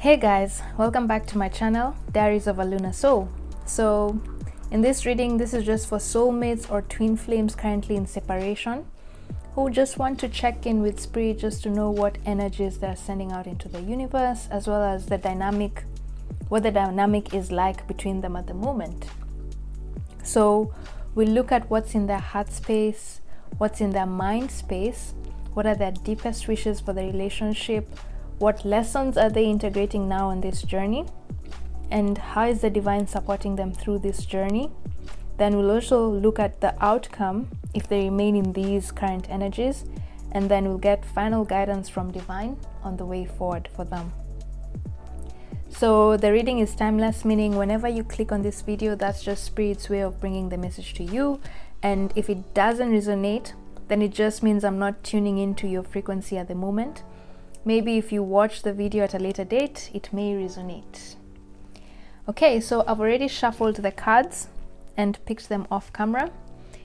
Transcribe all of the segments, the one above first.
Hey guys, welcome back to my channel, Diaries of a Lunar Soul. So in this reading, this is just for soulmates or twin flames currently in separation who just want to check in with spirit just to know what energies they're sending out into the universe, as well as the dynamic, what the dynamic is like between them at the moment. So we look at what's in their heart space, what's in their mind space, what are their deepest wishes for the relationship, what lessons are they integrating now on this journey, and how is the divine supporting them through this journey. Then we'll also look at the outcome if they remain in these current energies, and then we'll get final guidance from divine on the way forward for them. So the reading is timeless, meaning whenever you click on this video, that's just spirit's way of bringing the message to you. And if it doesn't resonate, then it just means I'm not tuning into your frequency at the moment. Maybe if you watch the video at a later date, it may resonate. Okay, so I've already shuffled the cards and picked them off camera.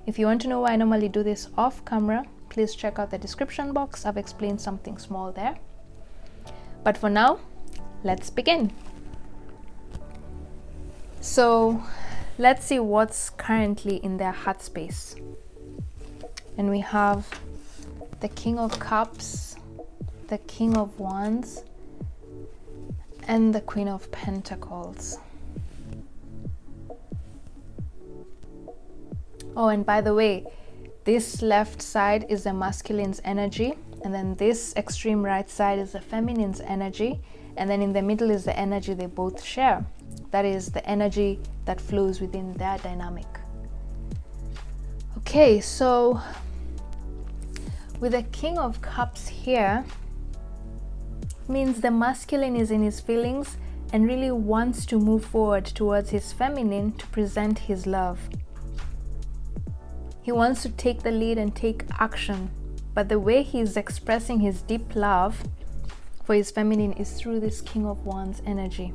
If you want to know why I normally do this off camera, please check out the description box. I've explained something small there. But for now, let's begin. So let's see what's currently in their heart space. And we have the King of Cups, the King of Wands, and the Queen of Pentacles. Oh, and by the way, this left side is the masculine's energy, and then this extreme right side is the feminine's energy, and then in the middle is the energy they both share. That is the energy that flows within their dynamic. Okay, so with the King of Cups here, means the masculine is in his feelings and really wants to move forward towards his feminine to present his love. He wants to take the lead and take action, but the way he's expressing his deep love for his feminine is through this King of Wands energy.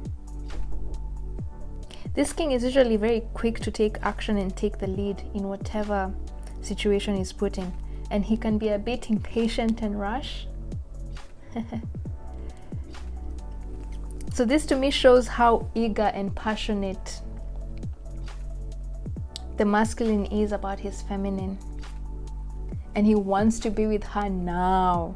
This king is usually very quick to take action and take the lead in whatever situation he's put in, and he can be a bit impatient and rush. So this to me shows how eager and passionate the masculine is about his feminine, and he wants to be with her now.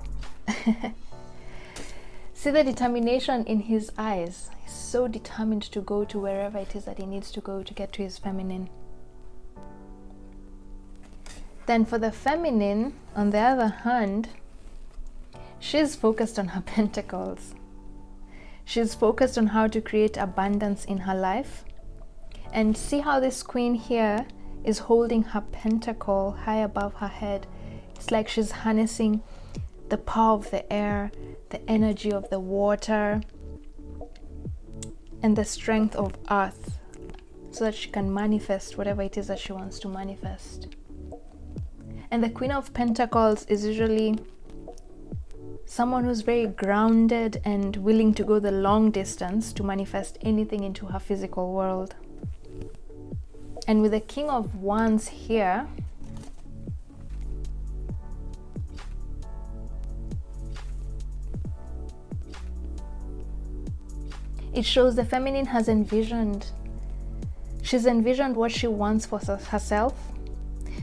See the determination in his eyes. He's so determined to go to wherever it is that he needs to go to get to his feminine. Then for the feminine, on the other hand, she's focused on her pentacles. She's focused on how to create abundance in her life. And see how this queen here is holding her pentacle high above her head. It's like she's harnessing the power of the air, the energy of the water, and the strength of earth, so that she can manifest whatever it is that she wants to manifest. And the Queen of Pentacles is usually someone who's very grounded and willing to go the long distance to manifest anything into her physical world. And with the King of Wands here, it shows the feminine has envisioned, she's envisioned what she wants for herself,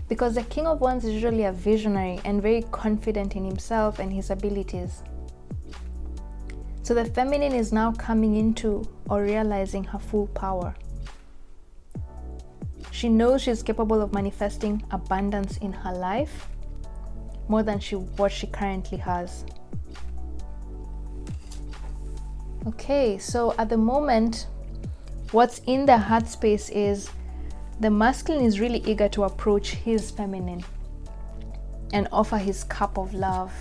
because the King of Wands is usually a visionary and very confident in himself and his abilities. So the feminine is now coming into or realizing her full power. She knows she's capable of manifesting abundance in her life more than what she currently has. Okay, so at the moment, what's in the heart space is the masculine is really eager to approach his feminine and offer his cup of love.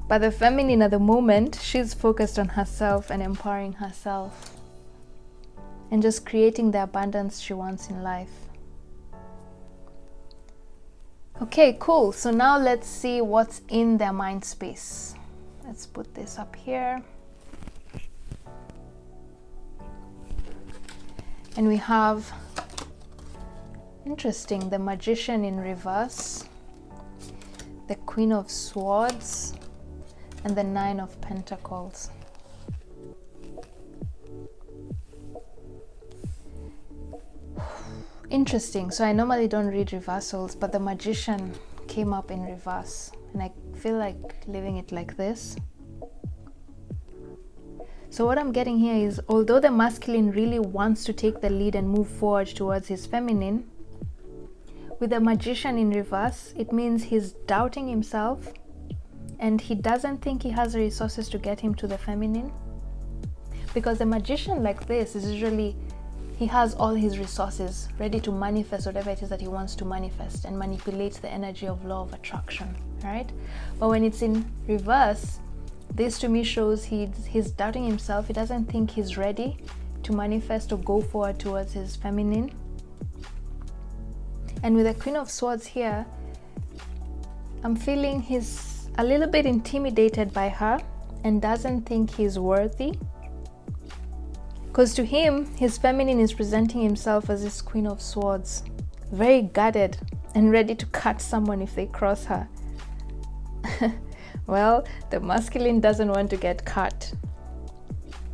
But the feminine at the moment, she's focused on herself and empowering herself and just creating the abundance she wants in life. Okay, cool. So now let's see what's in their mind space. Let's put this up here. And we have, interesting, the Magician in reverse, the Queen of Swords, and the Nine of Pentacles. Interesting. So I normally don't read reversals, but the Magician came up in reverse, and I feel like leaving it like this. So what I'm getting here is, although the masculine really wants to take the lead and move forward towards his feminine, with the Magician in reverse, it means he's doubting himself and he doesn't think he has the resources to get him to the feminine. Because the Magician like this is usually, he has all his resources ready to manifest whatever it is that he wants to manifest and manipulate the energy of law of attraction, right? But when it's in reverse, this to me shows he's doubting himself. He doesn't think he's ready to manifest or go forward towards his feminine. And with the Queen of Swords here, I'm feeling he's a little bit intimidated by her and doesn't think he's worthy. Because to him, his feminine is presenting himself as this Queen of Swords, very guarded and ready to cut someone if they cross her. Well, the masculine doesn't want to get cut.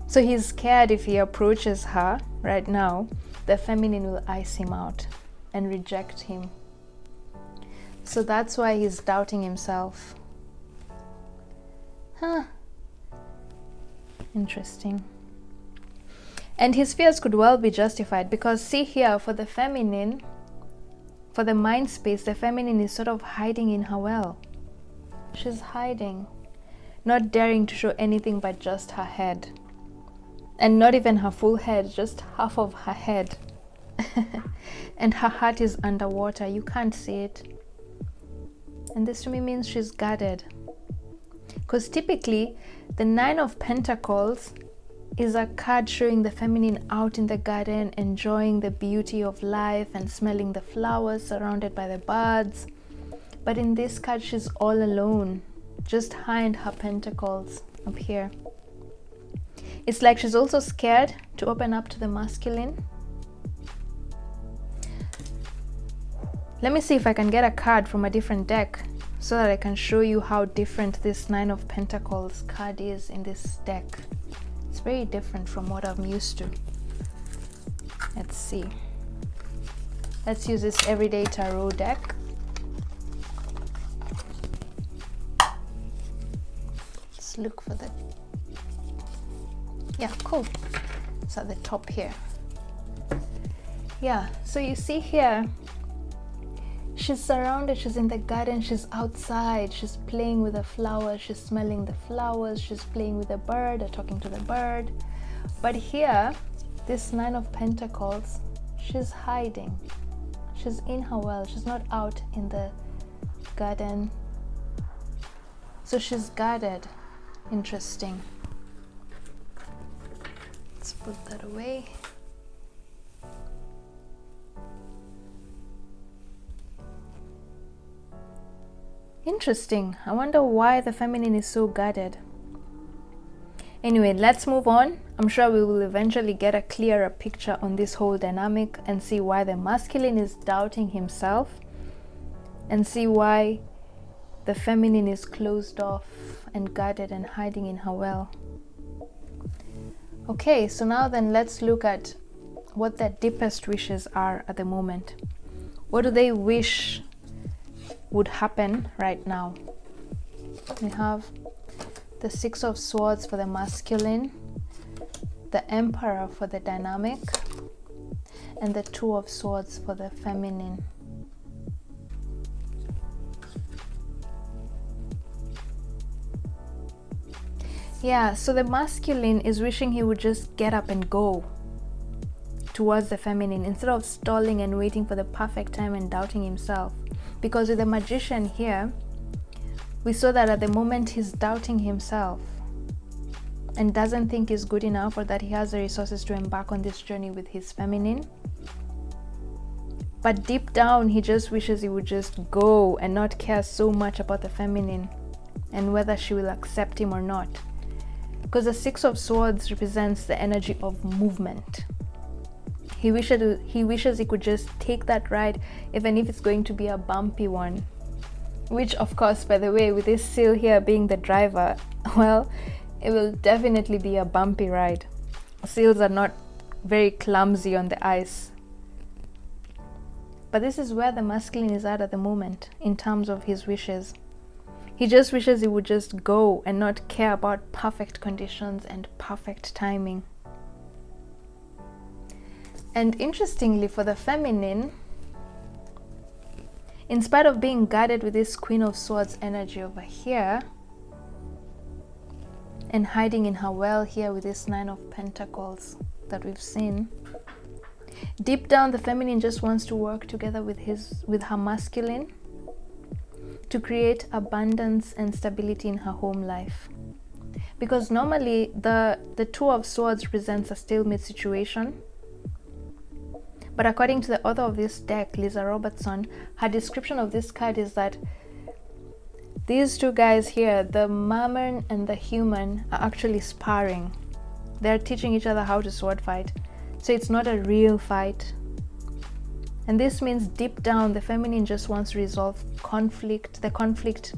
So he's scared if he approaches her right now, the feminine will ice him out and reject him. So that's why he's doubting himself. Interesting. And his fears could well be justified, because see here, for the feminine, for the mind space, the feminine is sort of hiding in her well. She's hiding, not daring to show anything but just her head. And not even her full head, just half of her head. And her heart is underwater, you can't see it. And this to me means she's guarded. Because typically, the Nine of Pentacles is a card showing the feminine out in the garden, enjoying the beauty of life and smelling the flowers, surrounded by the birds. But in this card, she's all alone, just behind her pentacles up here. It's like she's also scared to open up to the masculine. Let me see if I can get a card from a different deck so that I can show you how different this Nine of Pentacles card is in this deck. It's very different from what I'm used to. Let's see. Let's use this everyday tarot deck. Let's look for the... Yeah, cool. It's at the top here. Yeah, so you see here, she's surrounded, she's in the garden, she's outside, she's playing with the flowers, she's smelling the flowers, she's playing with the bird or talking to the bird. But here, this Nine of Pentacles, she's hiding. She's in her well, she's not out in the garden. So she's guarded. Interesting. Let's put that away. Interesting. I wonder why the feminine is so guarded. Anyway, let's move on. I'm sure we will eventually get a clearer picture on this whole dynamic and see why the masculine is doubting himself and see why the feminine is closed off and guarded and hiding in her well. Okay, so now then let's look at what their deepest wishes are at the moment. What do they wish would happen right now? We have the Six of Swords for the masculine, the Emperor for the dynamic, and the Two of Swords for the feminine. Yeah, so the masculine is wishing he would just get up and go towards the feminine instead of stalling and waiting for the perfect time and doubting himself. Because with the Magician here, we saw that at the moment he's doubting himself and doesn't think he's good enough or that he has the resources to embark on this journey with his feminine. But deep down, he just wishes he would just go and not care so much about the feminine and whether she will accept him or not. Because the Six of Swords represents the energy of movement. He wishes he could just take that ride, even if it's going to be a bumpy one. which of course, by the way, with this seal here being the driver, well, it will definitely be a bumpy ride. Seals are not very clumsy on the ice. But this is where the masculine is at the moment in terms of his wishes. He just wishes he would just go and not care about perfect conditions and perfect timing. And interestingly, for the feminine, in spite of being guided with this Queen of Swords energy over here and hiding in her well here with this Nine of Pentacles that we've seen, deep down the feminine just wants to work together with her masculine to create abundance and stability in her home life. Because normally the Two of Swords represents a stalemate situation. But according to the author of this deck, Lisa Robertson, her description of this card is that these two guys here, the merman and the human, are actually sparring. They're teaching each other how to sword fight. So it's not a real fight. And this means deep down, the feminine just wants to resolve conflict, the conflict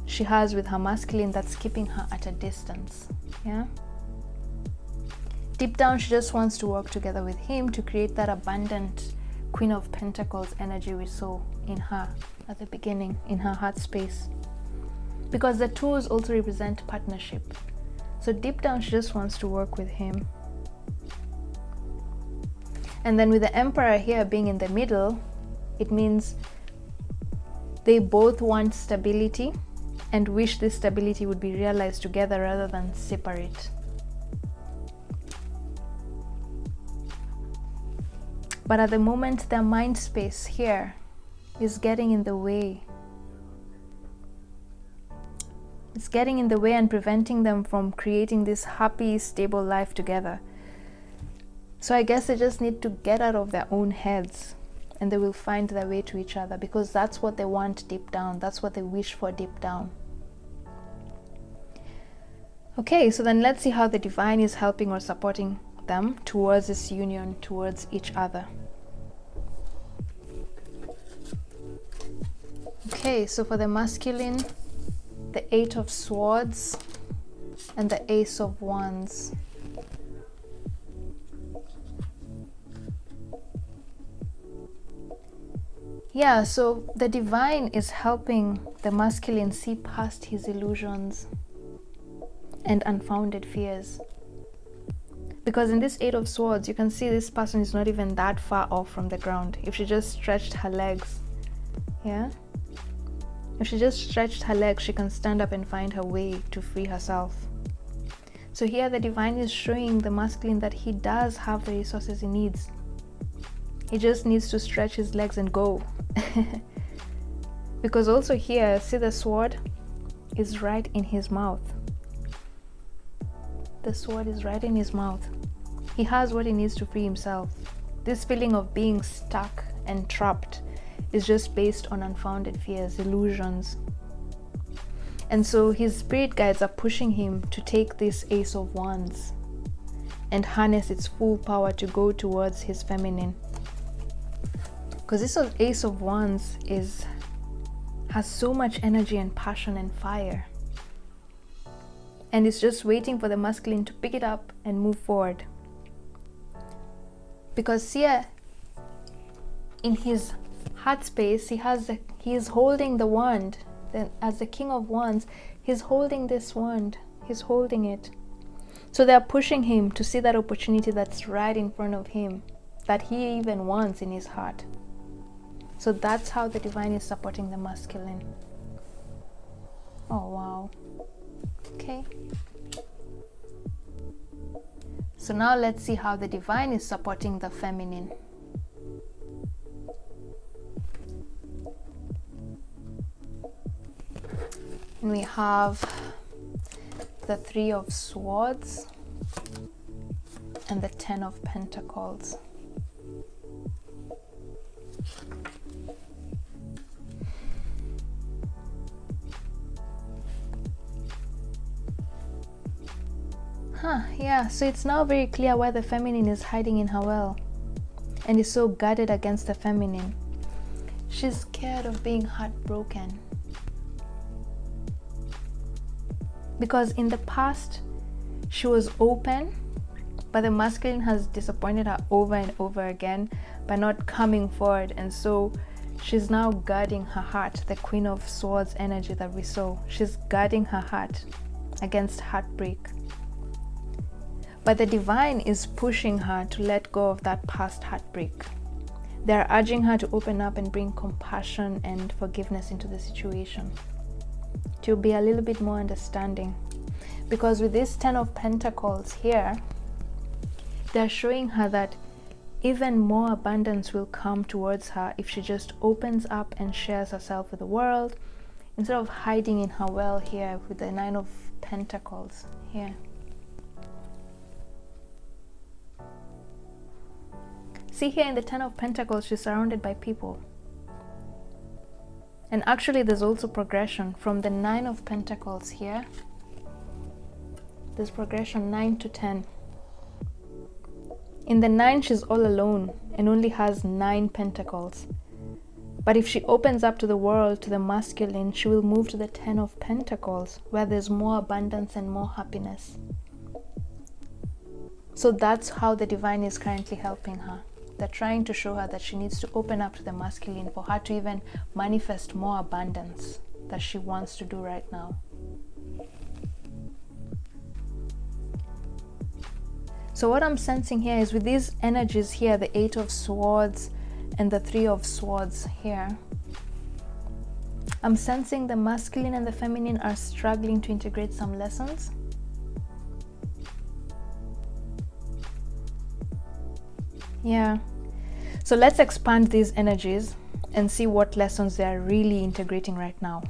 she has with her masculine that's keeping her at a distance. Yeah. Deep down, she just wants to work together with him to create that abundant Queen of Pentacles energy we saw in her at the beginning, in her heart space. Because the twos also represent partnership. So deep down, she just wants to work with him. And then with the Emperor here being in the middle, it means they both want stability and wish this stability would be realized together rather than separate. But at the moment, their mind space here is getting in the way. It's getting in the way and preventing them from creating this happy, stable life together. So I guess they just need to get out of their own heads and they will find their way to each other, because that's what they want deep down. That's what they wish for deep down. Okay, so then let's see how the divine is helping or supporting them towards this union, towards each other. Okay, so for the masculine, the Eight of Swords and the Ace of Wands. Yeah, so the divine is helping the masculine see past his illusions and unfounded fears. Because in this Eight of Swords, you can see this person is not even that far off from the ground. If she just stretched her legs, yeah? If she just stretched her legs, she can stand up and find her way to free herself. So here the divine is showing the masculine that he does have the resources he needs. He just needs to stretch his legs and go. Because also here, see, the sword is right in his mouth. The sword is right in his mouth. He has what he needs to free himself. This feeling of being stuck and trapped is just based on unfounded fears, illusions. And so his spirit guides are pushing him to take this Ace of Wands and harness its full power to go towards his feminine. Because this Ace of Wands has so much energy and passion and fire. And it's just waiting for the masculine to pick it up and move forward. Because here, in his heart space, he is holding the wand. Then as the King of Wands, he's holding this wand. He's holding it. So they're pushing him to see that opportunity that's right in front of him, that he even wants in his heart. So that's how the divine is supporting the masculine. Oh, wow. Okay. So now let's see how the divine is supporting the feminine. And we have the Three of Swords and the Ten of Pentacles. Yeah, so it's now very clear why the feminine is hiding in her well and is so guarded against the feminine. She's scared of being heartbroken. Because in the past, she was open, but the masculine has disappointed her over and over again by not coming forward. And so she's now guarding her heart, the Queen of Swords energy that we saw. She's guarding her heart against heartbreak. But the divine is pushing her to let go of that past heartbreak. They're urging her to open up and bring compassion and forgiveness into the situation, to be a little bit more understanding. Because with this 10 of Pentacles here, they're showing her that even more abundance will come towards her if she just opens up and shares herself with the world, instead of hiding in her well here with the 9 of Pentacles here. See here in the 10 of Pentacles, she's surrounded by people. And actually there's also progression from the 9 of Pentacles here. There's progression 9 to 10. In the 9, she's all alone and only has 9 pentacles. But if she opens up to the world, to the masculine, she will move to the 10 of Pentacles, where there's more abundance and more happiness. So that's how the divine is currently helping her. They're trying to show her that she needs to open up to the masculine for her to even manifest more abundance that she wants to do right now. So what I'm sensing here is with these energies here, the 8 of Swords and the 3 of Swords here, I'm sensing the masculine and the feminine are struggling to integrate some lessons. Yeah. So let's expand these energies and see what lessons they are really integrating right now.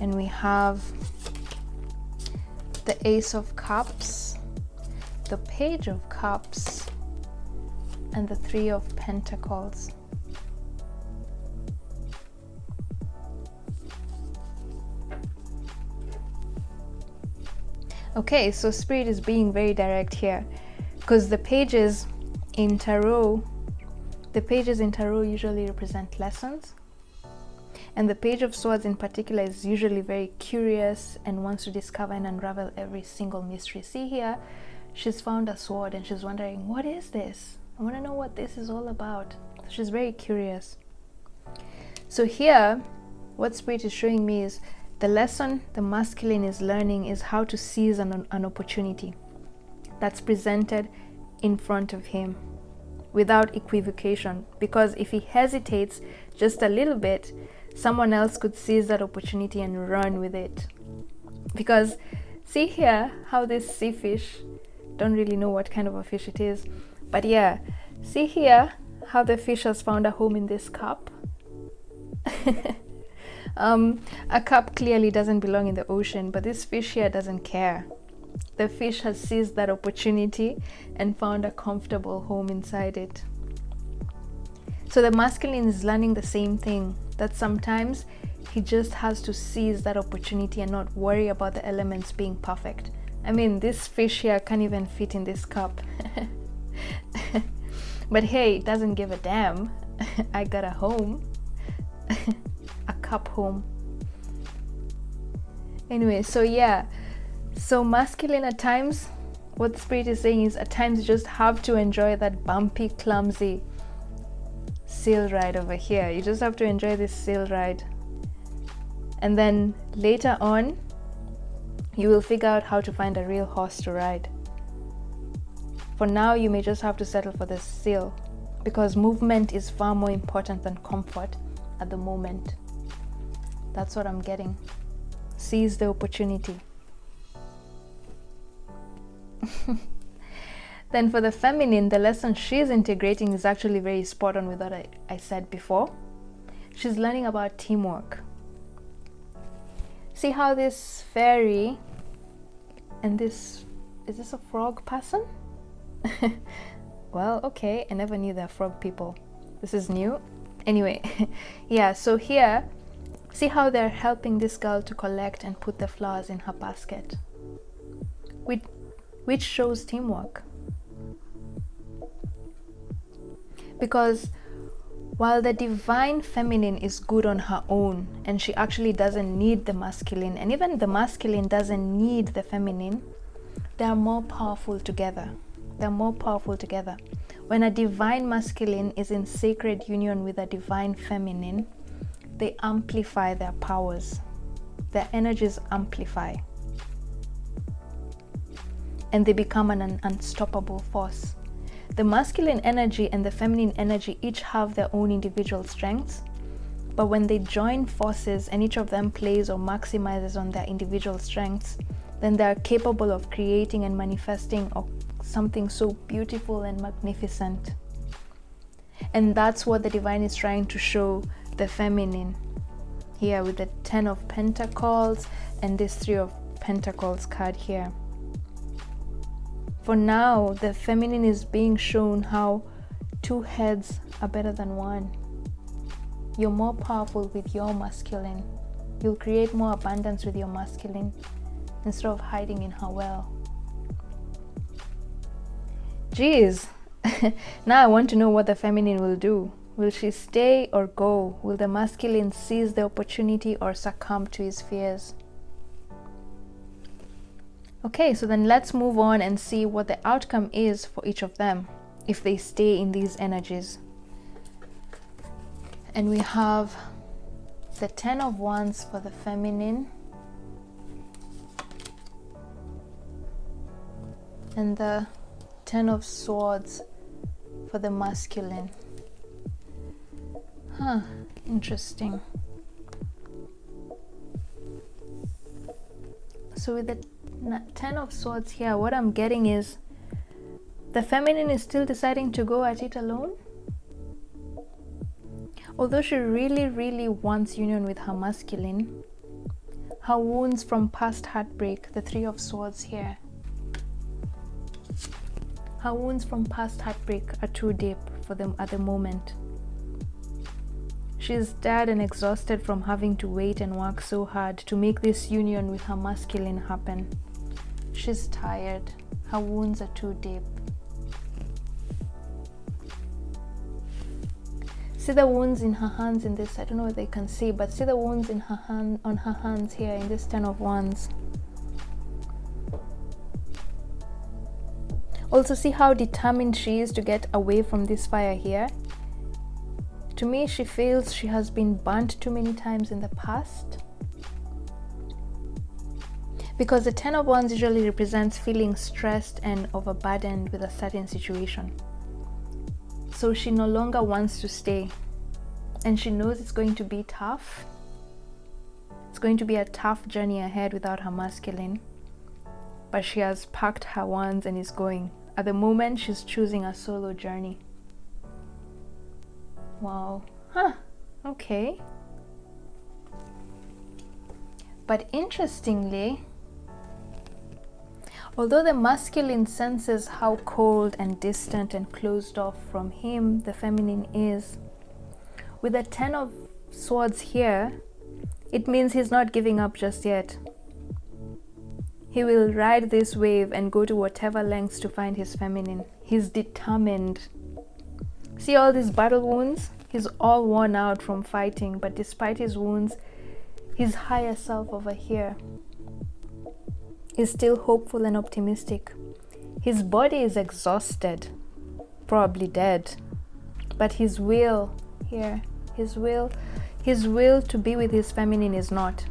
And we have the Ace of Cups, the Page of Cups, and the 3 of Pentacles. Okay, so Spirit is being very direct here, because the pages in tarot usually represent lessons, and the Page of Swords in particular is usually very curious and wants to discover and unravel every single mystery. See here, she's found a sword and she's wondering, what is this? I want to know what this is all about. She's very curious. So here, what Spirit is showing me is the lesson the masculine is learning is how to seize an opportunity that's presented in front of him without equivocation. Because if he hesitates just a little bit, someone else could seize that opportunity and run with it. Because see here how this sea fish, don't really know what kind of a fish it is, but yeah, see here how the fish has found a home in this cup. A cup clearly doesn't belong in the ocean, but this fish here doesn't care. The fish has seized that opportunity and found a comfortable home inside it. So the masculine is learning the same thing, that sometimes he just has to seize that opportunity and not worry about the elements being perfect. I mean, this fish here can't even fit in this cup. But hey, it doesn't give a damn. I got a home. A cup home. Anyway, so yeah. So masculine at times, what Spirit is saying is at times you just have to enjoy that bumpy, clumsy sail ride over here. You just have to enjoy this sail ride. And then later on, you will figure out how to find a real horse to ride. For now, you may just have to settle for the sail, because movement is far more important than comfort at the moment. That's what I'm getting. Seize the opportunity. Then for the feminine, the lesson she's integrating is actually very spot on with what I said before. She's learning about teamwork. See how this fairy and this, is this a frog person? Well, okay, I never knew they're frog people. This is new. Anyway, yeah, so here, see how they're helping this girl to collect and put the flowers in her basket, which shows teamwork. Because While the divine feminine is good on her own, and she actually doesn't need the masculine, and even the masculine doesn't need the feminine, they are more powerful together. They're more powerful together. When a divine masculine is in sacred union with a divine feminine, they amplify their powers. Their energies amplify. And they become an unstoppable force. The masculine energy and the feminine energy each have their own individual strengths, but when they join forces and each of them plays or maximizes on their individual strengths, then they are capable of creating and manifesting something so beautiful and magnificent. And that's what the divine is trying to show the feminine here with the 10 of Pentacles and this 3 of Pentacles card here. For now, the feminine is being shown how 2 heads are better than 1. You're more powerful with your masculine. You'll create more abundance with your masculine instead of hiding in her well. Geez, now I want to know what the feminine will do. Will she stay or go? Will the masculine seize the opportunity or succumb to his fears? Okay, so then let's move on and see what the outcome is for each of them if they stay in these energies. And we have the 10 of Wands for the feminine and the 10 of Swords for the masculine. Interesting. So with the 10 of Swords here, what I'm getting is the feminine is still deciding to go at it alone. Although she really wants union with her masculine, her wounds from past heartbreak, the 3 of Swords here, her wounds from past heartbreak are too deep for them at the moment. She's tired and exhausted from having to wait and work so hard to make this union with her masculine happen. She's tired. Her wounds are too deep. See the wounds in her hands in this. I don't know if they can see, but see the wounds in her hand, on her hands here in this 10 of Wands. Also see how determined she is to get away from this fire here. To me, she feels she has been burnt too many times in the past. Because the 10 of Wands usually represents feeling stressed and overburdened with a certain situation. So she no longer wants to stay. And she knows it's going to be tough. It's going to be a tough journey ahead without her masculine. But she has packed her wands and is going. At the moment, she's choosing a solo journey. Wow. Okay. But interestingly, although the masculine senses how cold and distant and closed off from him the feminine is, with the 10 of Swords here, it means he's not giving up just yet. He will ride this wave and go to whatever lengths to find his feminine. He's determined. See all these battle wounds? He's all worn out from fighting, but despite his wounds, his higher self over here is still hopeful and optimistic. His body is exhausted, probably dead, but his will here, his will to be with his feminine is not.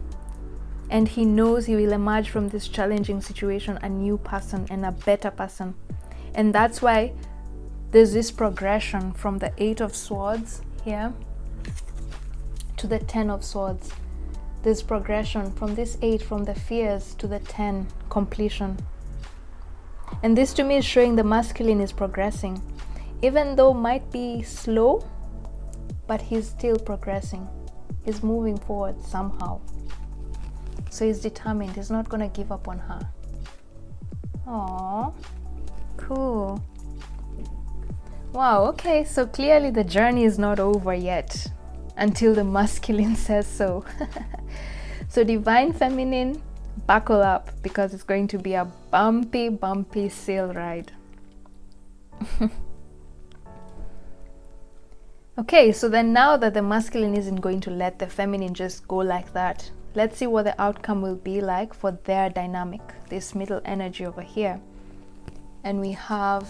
And he knows he will emerge from this challenging situation a new person and a better person. And that's why there's this progression from the 8 of Swords here to the 10 of Swords. There's progression from this 8, from the fears to the 10, completion. And this to me is showing the masculine is progressing. Even though might be slow, but he's still progressing. He's moving forward somehow. So he's determined. He's not going to give up on her. Aww. Cool. Wow, okay. So clearly the journey is not over yet. Until the masculine says so. So divine feminine, buckle up. Because it's going to be a bumpy sail ride. Okay, so then now that the masculine isn't going to let the feminine just go like that, let's see what the outcome will be like for their dynamic, this middle energy over here. And we have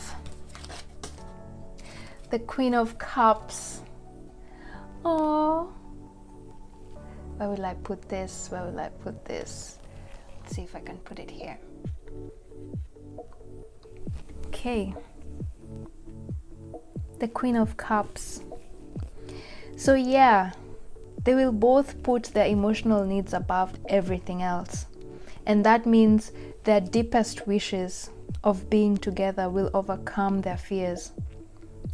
the Queen of Cups. Oh, where will I put this? Where will I put this? Let's see if I can put it here. Okay, the Queen of Cups. So yeah, they will both put their emotional needs above everything else. And that means their deepest wishes of being together will overcome their fears.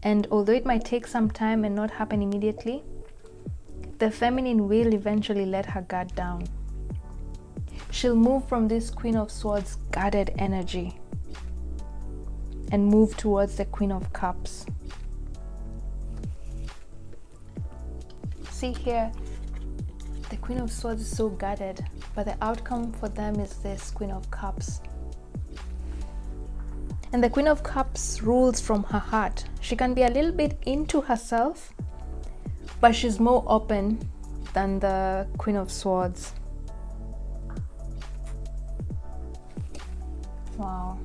And although it might take some time and not happen immediately, the feminine will eventually let her guard down. She'll move from this Queen of Swords guarded energy and move towards the Queen of Cups. See here, the Queen of Swords is so guarded, but the outcome for them is this Queen of Cups. And the Queen of Cups rules from her heart. She can be a little bit into herself, but she's more open than the Queen of Swords. Wow.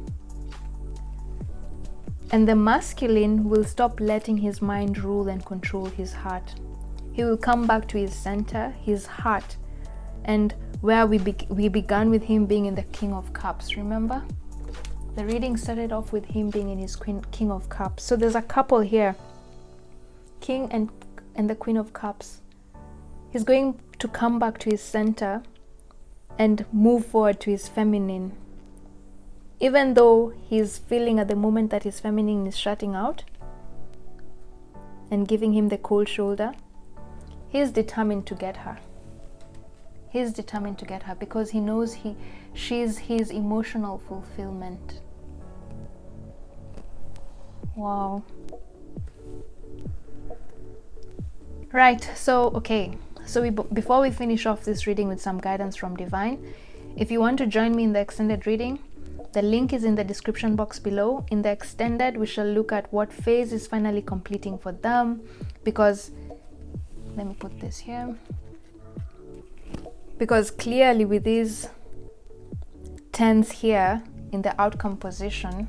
And the masculine will stop letting his mind rule and control his heart. He will come back to his center, his heart, and where we began with him being in the King of Cups, remember? The reading started off with him being in his King of Cups. So there's a couple here, King and the Queen of Cups. He's going to come back to his center and move forward to his feminine. Even though he's feeling at the moment that his feminine is shutting out and giving him the cold shoulder, he's determined to get her. He's determined to get her because he knows she's his emotional fulfillment. Wow. Right, so okay. So before we finish off this reading with some guidance from Divine, if you want to join me in the extended reading, the link is in the description box below. In the extended, we shall look at what phase is finally completing for them, because let me put this here. Because clearly with these 10s here in the outcome position,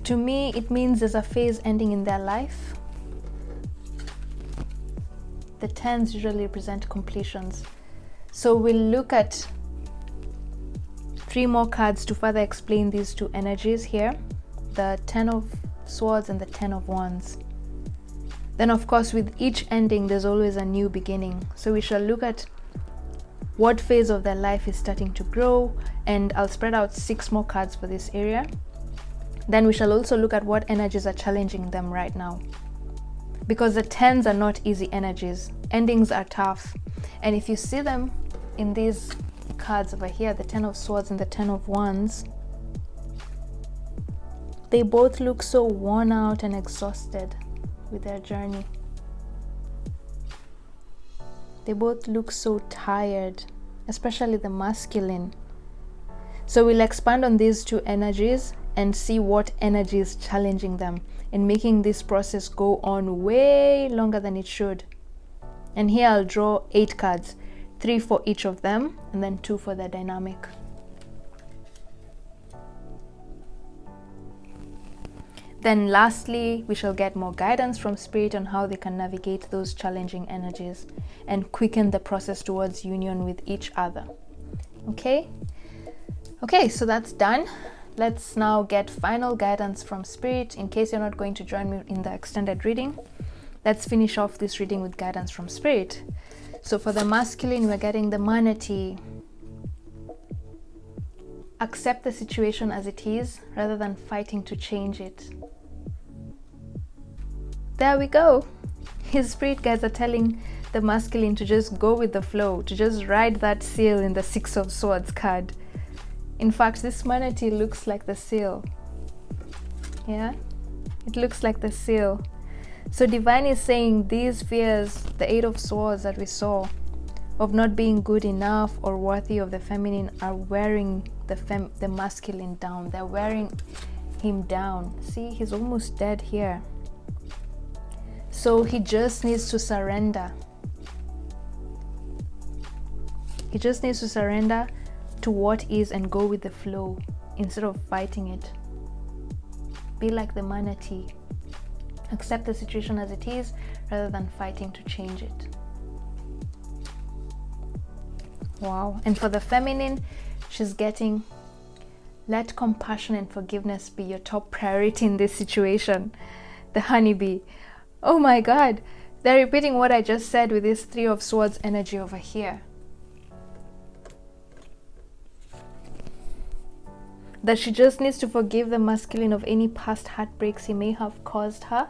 to me it means there's a phase ending in their life. The 10s usually represent completions. So we'll look at 3 more cards to further explain these two energies here, the 10 of Swords and the 10 of Wands. Then of course with each ending there's always a new beginning. So we shall look at what phase of their life is starting to grow, and I'll spread out 6 more cards for this area. Then we shall also look at what energies are challenging them right now, because the 10s are not easy energies. Endings are tough, and if you see them in these cards over here, the 10 of Swords and the 10 of Wands, they both look so worn out and exhausted with their journey. They both look so tired, especially the masculine. So we'll expand on these two energies and see what energy is challenging them and making this process go on way longer than it should. And here I'll draw 8 cards, 3 for each of them and then 2 for the dynamic. Then lastly, we shall get more guidance from Spirit on how they can navigate those challenging energies and quicken the process towards union with each other. Okay, so that's done. Let's now get final guidance from Spirit. In case you're not going to join me in the extended reading, let's finish off this reading with guidance from Spirit. So for the masculine, we're getting the Manatee. Accept the situation as it is rather than fighting to change it. There we go. His spirit guides are telling the masculine to just go with the flow, to just ride that sail in the 6 of Swords card. In fact, this manatee looks like the sail. Yeah, it looks like the sail. So Divine is saying these fears, the 8 of Swords that we saw, of not being good enough or worthy of the feminine, are wearing the masculine down. They're wearing him down. See, he's almost dead here. So he just needs to surrender. He just needs to surrender to what is and go with the flow instead of fighting it. Be like the manatee. Accept the situation as it is rather than fighting to change it. Wow. And for the feminine, she's getting, let compassion and forgiveness be your top priority in this situation. The honeybee. Oh my God. They're repeating what I just said with this Three of Swords energy over here. That she just needs to forgive the masculine of any past heartbreaks he may have caused her.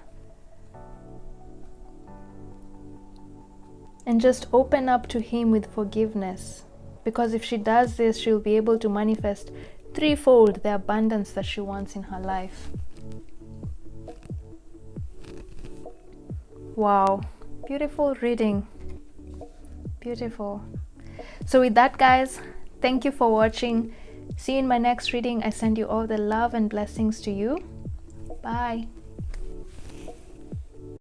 And just open up to him with forgiveness. Because if she does this, she'll be able to manifest threefold the abundance that she wants in her life. Wow. Beautiful reading. Beautiful. So with that, guys, thank you for watching. See you in my next reading. I send you all the love and blessings to you. Bye.